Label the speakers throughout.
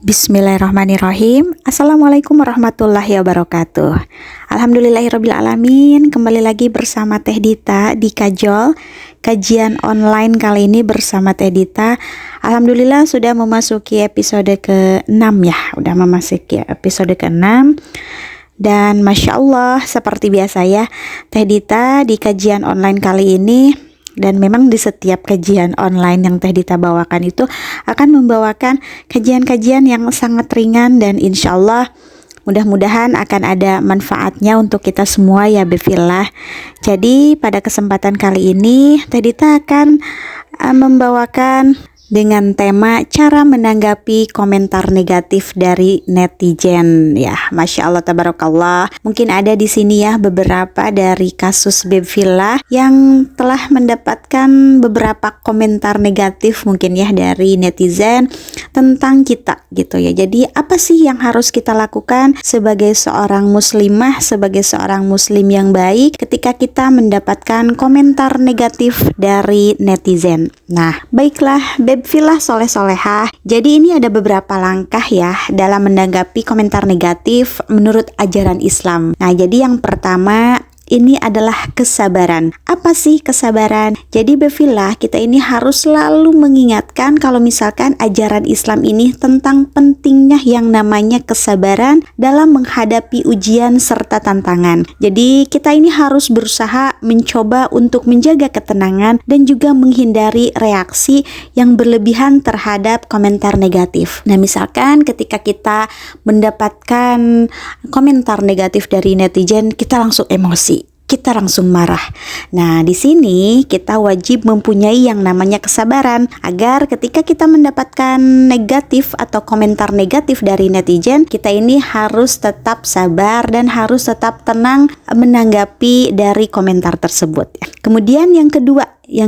Speaker 1: Bismillahirrahmanirrahim. Assalamualaikum warahmatullahi wabarakatuh. Alhamdulillahirrabbilalamin. Kembali lagi bersama Teh Dita di Kajol. Kajian online kali ini bersama Teh Dita. Alhamdulillah sudah memasuki episode ke-6 ya. Udah memasuki episode ke-6. Dan Masya Allah seperti biasa ya, Teh Dita di kajian online kali ini, dan memang di setiap kajian online yang Teh Dita bawakan itu akan membawakan kajian-kajian yang sangat ringan dan insya Allah mudah-mudahan akan ada manfaatnya untuk kita semua ya befillah. Jadi pada kesempatan kali ini Teh Dita akan membawakan dengan tema cara menanggapi komentar negatif dari netizen ya. Masya Allah tabarakallah. Mungkin ada di sini ya beberapa dari kasus befillah yang telah mendapatkan beberapa komentar negatif mungkin ya dari netizen tentang kita gitu ya. Jadi apa sih yang harus kita lakukan sebagai seorang muslimah, sebagai seorang muslim yang baik ketika kita mendapatkan komentar negatif dari netizen. Nah, baiklah befillah soleh-solehah. Jadi ini ada beberapa langkah ya dalam menanggapi komentar negatif menurut ajaran Islam. Nah, jadi yang pertama ini adalah kesabaran. Apa sih kesabaran? Jadi befillah kita ini harus selalu mengingatkan kalau misalkan ajaran Islam ini tentang pentingnya yang namanya kesabaran dalam menghadapi ujian serta tantangan. Jadi kita ini harus berusaha mencoba untuk menjaga ketenangan dan juga menghindari reaksi yang berlebihan terhadap komentar negatif. Nah, misalkan ketika kita mendapatkan komentar negatif dari netizen, kita langsung emosi, kita langsung marah. Nah, di sini kita wajib mempunyai yang namanya kesabaran agar ketika kita mendapatkan negatif atau komentar negatif dari netizen, kita ini harus tetap sabar dan harus tetap tenang menanggapi dari komentar tersebut. Kemudian yang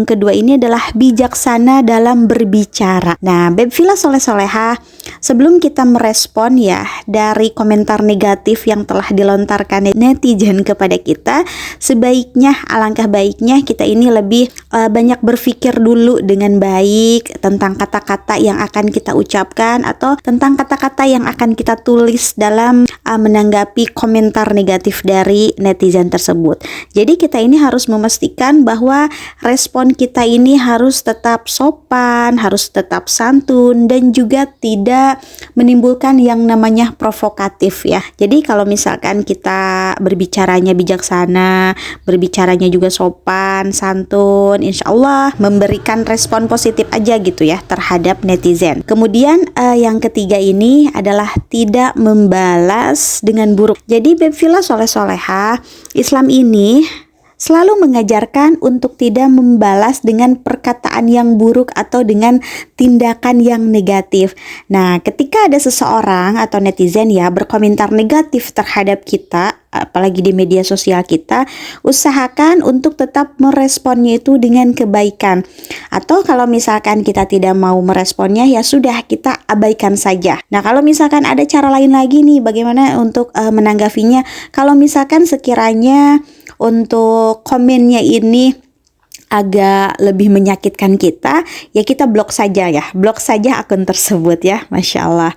Speaker 1: kedua ini adalah bijaksana dalam berbicara. Nah, befillah soleh-solehah, sebelum kita merespon ya dari komentar negatif yang telah dilontarkan netizen kepada kita, sebaiknya, alangkah baiknya kita ini lebih banyak berpikir dulu dengan baik tentang kata-kata yang akan kita ucapkan atau tentang kata-kata yang akan kita tulis dalam menanggapi komentar negatif dari netizen tersebut. Jadi kita ini harus memastikan bahwa respon kita ini harus tetap sopan, harus tetap santun, dan juga tidak menimbulkan yang namanya provokatif ya. Jadi kalau misalkan kita berbicaranya bijaksana, berbicaranya juga sopan, santun, insya Allah memberikan respon positif aja gitu ya terhadap netizen. Kemudian yang ketiga ini adalah tidak membalas dengan buruk. Jadi befillah soleh-solehah, Islam ini selalu mengajarkan untuk tidak membalas dengan perkataan yang buruk atau dengan tindakan yang negatif. Nah, ketika ada seseorang atau netizen ya berkomentar negatif terhadap kita, apalagi di media sosial kita, usahakan untuk tetap meresponnya itu dengan kebaikan. Atau kalau misalkan kita tidak mau meresponnya, ya sudah kita abaikan saja. Nah, kalau misalkan ada cara lain lagi nih bagaimana untuk menanggapinya, kalau misalkan sekiranya untuk komennya ini agak lebih menyakitkan kita, ya kita blok saja ya, blok saja akun tersebut ya, Masya Allah.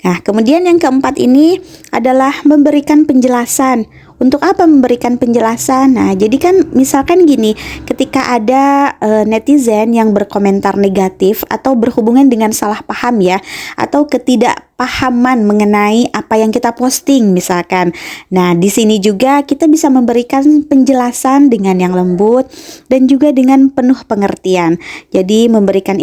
Speaker 1: Nah, kemudian yang keempat ini adalah memberikan penjelasan. Untuk apa memberikan penjelasan? Nah, jadi kan misalkan gini, ketika ada netizen yang berkomentar negatif atau berhubungan dengan salah paham ya, atau ketidakpahaman mengenai apa yang kita posting misalkan. Nah, di sini juga kita bisa memberikan penjelasan dengan yang lembut dan juga dengan penuh pengertian. Jadi memberikan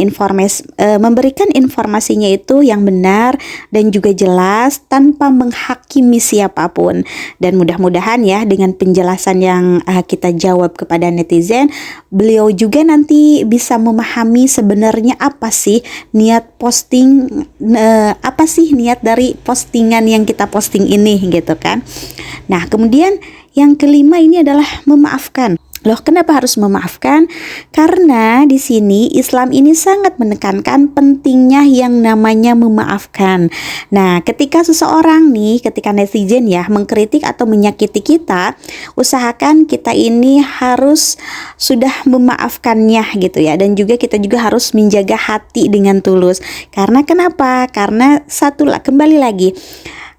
Speaker 1: informasinya itu yang benar dan juga jelas tanpa menghakimi siapapun. Dan mudah-mudahan ya dengan penjelasan yang kita jawab kepada netizen, beliau juga nanti bisa memahami sebenarnya apa sih niat posting, apa sih niat dari postingan yang kita posting ini gitu kan. Nah, kemudian yang kelima ini adalah memaafkan. Loh, kenapa harus memaafkan? Karena di sini Islam ini sangat menekankan pentingnya yang namanya memaafkan. Nah, ketika seseorang nih, ketika netizen ya mengkritik atau menyakiti kita, usahakan kita ini harus sudah memaafkannya gitu ya. Dan juga kita juga harus menjaga hati dengan tulus. Karena kenapa? Karena kembali lagi,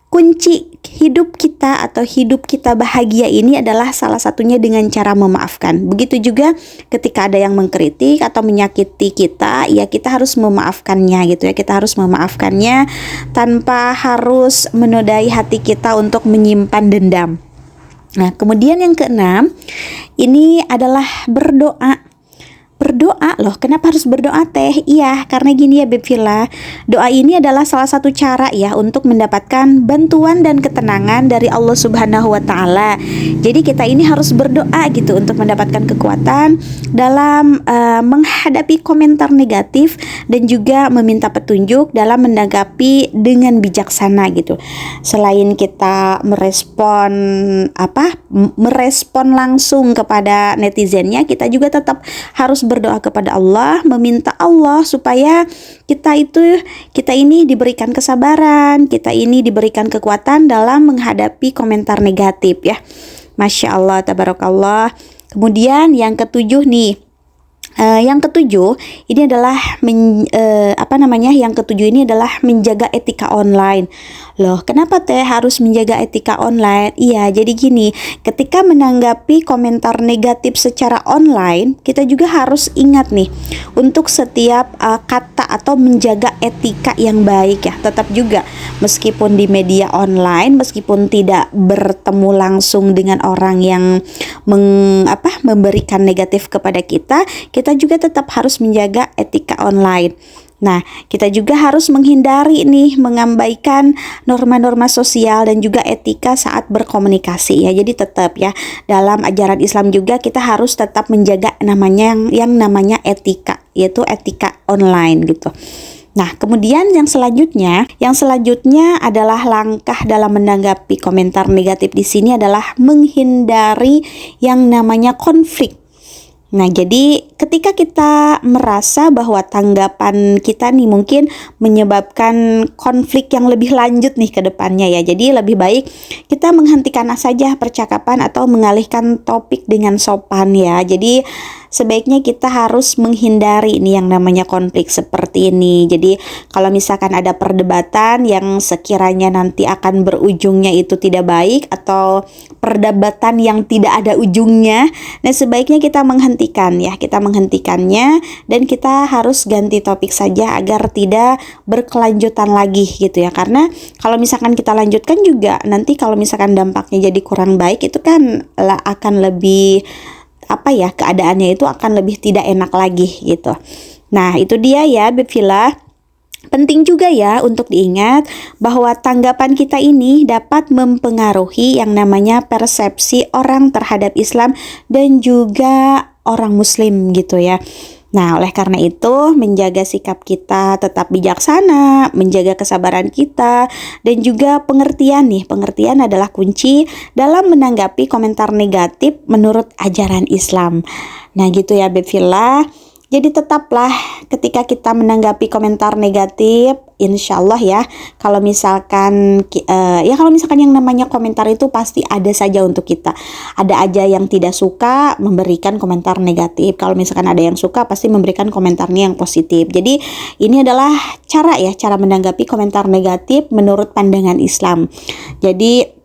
Speaker 1: kunci hidup kita atau hidup kita bahagia ini adalah salah satunya dengan cara memaafkan. Begitu juga ketika ada yang mengkritik atau menyakiti kita, ya kita harus memaafkannya gitu ya. Kita harus memaafkannya tanpa harus menodai hati kita untuk menyimpan dendam. Nah, kemudian yang keenam, ini adalah berdoa. Berdoa loh, kenapa harus berdoa teh? Iya, karena gini ya Beb Villa, doa ini adalah salah satu cara ya untuk mendapatkan bantuan dan ketenangan dari Allah Subhanahu wa Ta'ala. Jadi kita ini harus berdoa gitu untuk mendapatkan kekuatan dalam menghadapi komentar negatif dan juga meminta petunjuk dalam menanggapi dengan bijaksana gitu. Selain kita merespon langsung kepada netizennya, kita juga tetap harus berdoa kepada Allah, meminta Allah supaya kita ini diberikan kesabaran, kita ini diberikan kekuatan dalam menghadapi komentar negatif ya. Masya Allah, tabarakallah. Kemudian yang ketujuh nih, ini adalah menjaga etika online. Loh, kenapa teh harus menjaga etika online? Iya, jadi gini, ketika menanggapi komentar negatif secara online, kita juga harus ingat nih untuk setiap kata atau menjaga etika yang baik ya. Tetap juga meskipun di media online, meskipun tidak bertemu langsung dengan orang yang memberikan negatif kepada kita juga tetap harus menjaga etika online. Nah, kita juga harus menghindari nih mengabaikan norma-norma sosial dan juga etika saat berkomunikasi ya. Jadi tetap ya, dalam ajaran Islam juga kita harus tetap menjaga yang namanya etika, yaitu etika online gitu. Nah, kemudian yang selanjutnya adalah langkah dalam menanggapi komentar negatif di sini adalah menghindari yang namanya konflik. Nah, jadi ketika kita merasa bahwa tanggapan kita nih mungkin menyebabkan konflik yang lebih lanjut nih ke depannya ya. Jadi lebih baik kita menghentikan saja percakapan atau mengalihkan topik dengan sopan ya. Jadi sebaiknya kita harus menghindari ini yang namanya konflik seperti ini. Jadi kalau misalkan ada perdebatan yang sekiranya nanti akan berujungnya itu tidak baik atau perdebatan yang tidak ada ujungnya, nah sebaiknya kita menghentikannya dan kita harus ganti topik saja agar tidak berkelanjutan lagi gitu ya. Karena kalau misalkan kita lanjutkan juga nanti kalau misalkan dampaknya jadi kurang baik, itu kan akan lebih keadaannya itu akan lebih tidak enak lagi gitu. Nah, itu dia ya Beb Villa. Penting juga ya untuk diingat bahwa tanggapan kita ini dapat mempengaruhi yang namanya persepsi orang terhadap Islam dan juga orang Muslim gitu ya. Nah, oleh karena itu, menjaga sikap kita tetap bijaksana, menjaga kesabaran kita, dan juga pengertian nih. Pengertian adalah kunci dalam menanggapi komentar negatif menurut ajaran Islam. Nah, gitu ya Beb Villa. Jadi tetaplah ketika kita menanggapi komentar negatif, insya Allah ya, kalau misalkan yang namanya komentar itu pasti ada saja untuk kita. Ada aja yang tidak suka memberikan komentar negatif. Kalau misalkan ada yang suka pasti memberikan komentarnya yang positif. Jadi ini adalah cara menanggapi komentar negatif menurut pandangan Islam. Jadi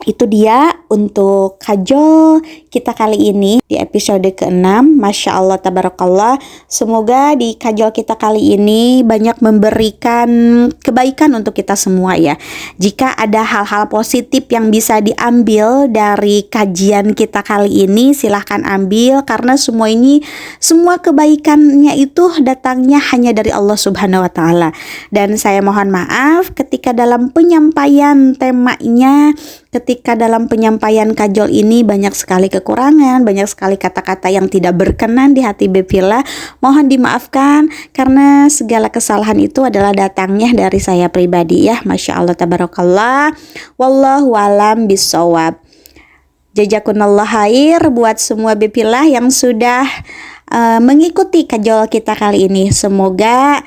Speaker 1: itu dia untuk kajol kita kali ini di episode ke-6. Masya Allah, tabarakallah. Semoga di kajol kita kali ini banyak memberikan kebaikan untuk kita semua ya. Jika ada hal-hal positif yang bisa diambil dari kajian kita kali ini, silahkan ambil. Karena semua kebaikannya itu datangnya hanya dari Allah Subhanahu wa Ta'ala. Dan saya mohon maaf ketika dalam penyampaian temanya, ketika dalam penyampaian kajol ini banyak sekali kekurangan, banyak sekali kata-kata yang tidak berkenan di hati Beb Villa. Mohon dimaafkan karena segala kesalahan itu adalah datangnya dari saya pribadi ya. Masya Allah, tabarakallah. Wallahu alam bisawab. Jazakumullah khair buat semua Bepilah yang sudah mengikuti kajol kita kali ini. Semoga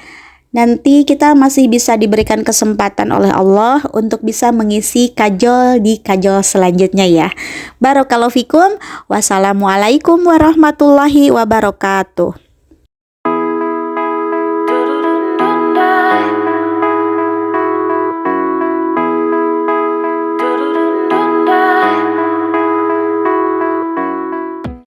Speaker 1: nanti kita masih bisa diberikan kesempatan oleh Allah untuk bisa mengisi kajol di kajol selanjutnya ya. Barakallahu fikum. Wassalamualaikum warahmatullahi wabarakatuh.